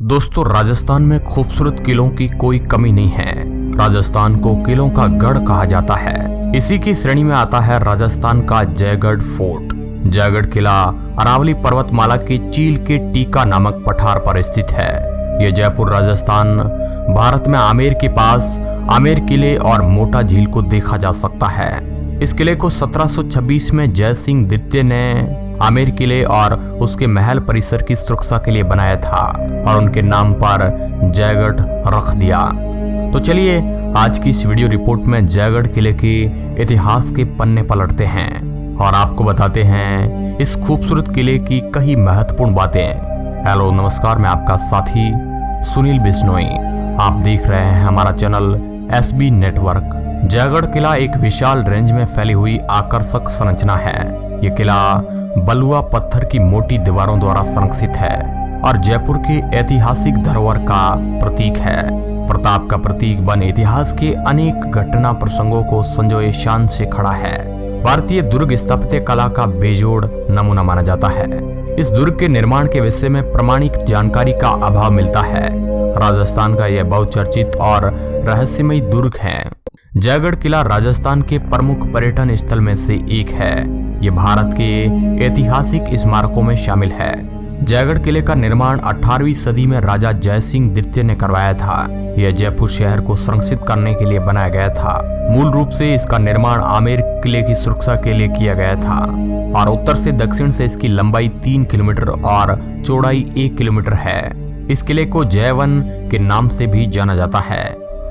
दोस्तों, राजस्थान में खूबसूरत किलों की कोई कमी नहीं है। राजस्थान को किलों का गढ़ कहा जाता है। इसी की श्रेणी में आता है राजस्थान का जयगढ़ फोर्ट। जयगढ़ किला अरावली पर्वतमाला की चील के टीका नामक पठार पर स्थित है। यह जयपुर राजस्थान भारत में आमेर के पास आमेर किले और मोटा झील को देखा जा सकता है। इस किले को 1726 में जय सिंह द्वितीय ने आमेर किले और उसके महल परिसर की सुरक्षा के लिए बनाया था और उनके नाम पर जयगढ़ रख दिया। तो चलिए आज की इस वीडियो रिपोर्ट में जयगढ़ किले के इतिहास के पन्ने पलटते हैं और आपको बताते हैं इस खूबसूरत किले की कई महत्वपूर्ण बातें। हेलो नमस्कार, मैं आपका साथी सुनील बिश्नोई। आप देख रहे हैं हमारा चैनल SB नेटवर्क। जयगढ़ किला एक विशाल रेंज में फैली हुई आकर्षक संरचना है। ये किला बलुआ पत्थर की मोटी दीवारों द्वारा संरक्षित है और जयपुर के ऐतिहासिक धरोहर का प्रतीक है। प्रताप का प्रतीक बन इतिहास के अनेक घटना प्रसंगों को संजोए शान से खड़ा है। भारतीय दुर्ग स्थापत्य कला का बेजोड़ नमूना माना जाता है। इस दुर्ग के निर्माण के विषय में प्रमाणिक जानकारी का अभाव मिलता है। राजस्थान का यह बहुचर्चित और रहस्यमयी दुर्ग है। जयगढ़ किला राजस्थान के प्रमुख पर्यटन स्थल में से एक है। ये भारत के ऐतिहासिक स्मारकों में शामिल है। जयगढ़ किले का निर्माण 18वीं सदी में राजा जय सिंह द्वितीय ने करवाया था। यह जयपुर शहर को संरक्षित करने के लिए बनाया गया था। मूल रूप से इसका निर्माण आमेर किले की सुरक्षा के लिए किया गया था और उत्तर से दक्षिण से इसकी लंबाई 3 किलोमीटर और चौड़ाई 1 किलोमीटर है। इस किले को जयवन के नाम से भी जाना जाता है।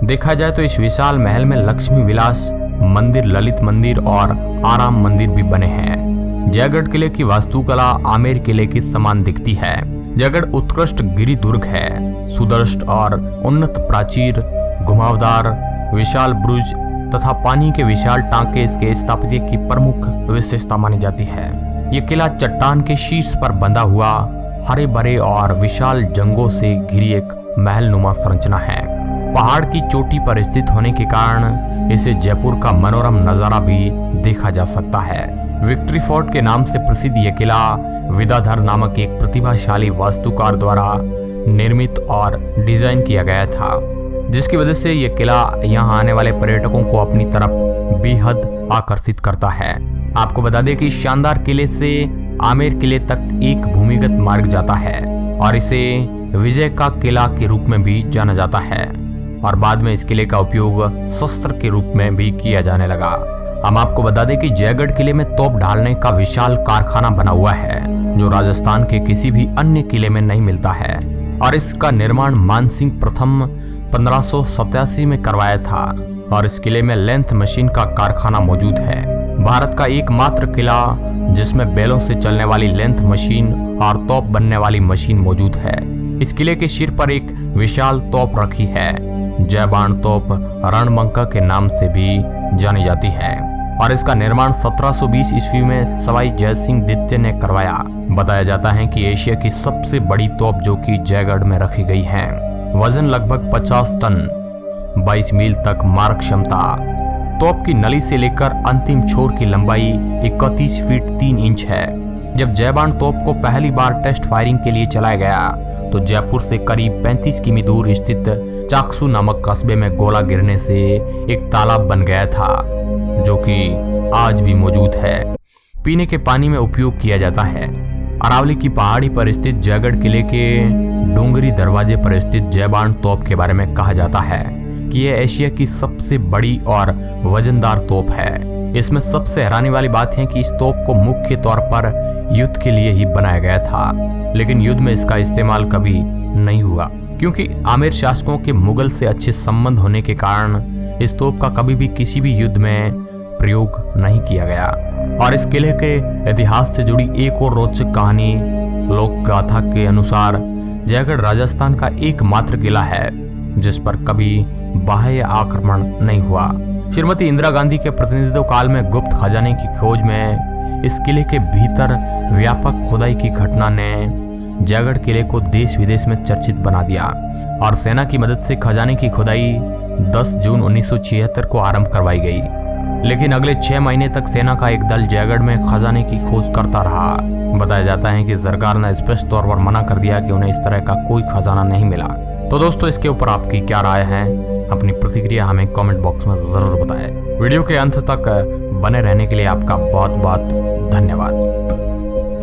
देखा जाए तो इस विशाल महल में लक्ष्मी विलास मंदिर, ललित मंदिर और आराम मंदिर भी बने हैं। जयगढ़ किले की वास्तुकला आमेर किले की समान दिखती है। जयगढ़ उत्कृष्ट गिरी दुर्ग है। सुदृढ़ और उन्नत प्राचीर, घुमावदार विशाल बुर्ज तथा पानी के विशाल टांके इसके स्थापत्य की प्रमुख विशेषता मानी जाती है। यह किला चट्टान के शीर्ष पर बंधा हुआ हरे भरे और विशाल जंगलों से घिरी एक महलनुमा संरचना है। पहाड़ की चोटी पर स्थित होने के कारण इसे जयपुर का मनोरम नजारा भी देखा जा सकता है। विक्ट्री फोर्ट के नाम से प्रसिद्ध यह किला विद्याधर नामक एक प्रतिभाशाली वास्तुकार द्वारा निर्मित और डिजाइन किया गया था, जिसकी वजह से यह किला यहाँ आने वाले पर्यटकों को अपनी तरफ बेहद आकर्षित करता है। आपको बता दें कि शानदार किले से आमेर किले तक एक भूमिगत मार्ग जाता है और इसे विजय का किला के रूप में भी जाना जाता है और बाद में इस किले का उपयोग शस्त्र के रूप में भी किया जाने लगा। हम आपको बता दें कि जयगढ़ किले में तोप ढालने का विशाल कारखाना बना हुआ है, जो राजस्थान के किसी भी अन्य किले में नहीं मिलता है और इसका निर्माण मानसिंह प्रथम 1587 में करवाया था और इस किले में लेंथ मशीन का कारखाना मौजूद है। भारत का एकमात्र किला जिसमें बैलों से चलने वाली लेंथ मशीन और तोप बनने वाली मशीन मौजूद है। इस किले के सिर पर एक विशाल तोप रखी है। जयबाण तोप रणबंका के नाम से भी जानी जाती है और इसका निर्माण 1720 ईस्वी में सवाई जय सिंह द्वितीय ने करवाया। बताया जाता है कि एशिया की सबसे बड़ी तोप जो कि जयगढ़ में रखी गई है। वजन लगभग 50 टन, 22 मील तक मारक क्षमता। तोप की नली से लेकर अंतिम छोर की लंबाई 31 फीट 3 इंच है। जब जयबाण तोप को पहली बार टेस्ट फायरिंग के लिए चलाया गया तो जयपुर से करीब 35 किमी दूर स्थित चाकसू नामक कस्बे में गोला गिरने से एक तालाब बन गया था, जो कि आज भी मौजूद है। पीने के पानी में उपयोग किया जाता है। अरावली की पहाड़ी पर स्थित जयगढ़ किले के डोंगरी दरवाजे पर स्थित जयबाण तोप के बारे में कहा जाता है कि यह एशिया की सबसे बड़ी और वजनदार तोप है। इसमें सबसे हैरानी वाली बात है कि इस तोप को मुख्य तौर पर युद्ध के लिए ही बनाया गया था, लेकिन युद्ध में इसका इस्तेमाल कभी नहीं हुआ क्योंकि आमेर शासकों के मुगल से अच्छे संबंध होने के कारण इस तोप का कभी भी किसी भी युद्ध में प्रयोग नहीं किया गया। और इस किले के इतिहास से जुड़ी एक और रोचक कहानी लोक गाथा के अनुसार जयगढ़ राजस्थान का एकमात्र किला है जिस पर कभी बाह्य आक्रमण नहीं हुआ। श्रीमती इंदिरा गांधी के प्रतिनिधित्व काल में गुप्त खजाने की खोज में इस किले के भीतर व्यापक खुदाई की घटना ने जयगढ़ किले को देश विदेश में चर्चित बना दिया और सेना की मदद से खजाने की खुदाई 10 जून 1976 को आरंभ करवाई गई। लेकिन अगले 6 महीने तक सेना का एक दल जयगढ़ में खजाने की खोज करता रहा। बताया जाता है कि सरकार ने स्पष्ट तौर पर मना कर दिया कि उन्हें इस तरह का कोई खजाना नहीं मिला। तो दोस्तों, इसके ऊपर आपकी क्या राय है? अपनी प्रतिक्रिया हमें कमेंट बॉक्स में जरूर बताएं। वीडियो के अंत तक बने रहने के लिए आपका बहुत बहुत धन्यवाद।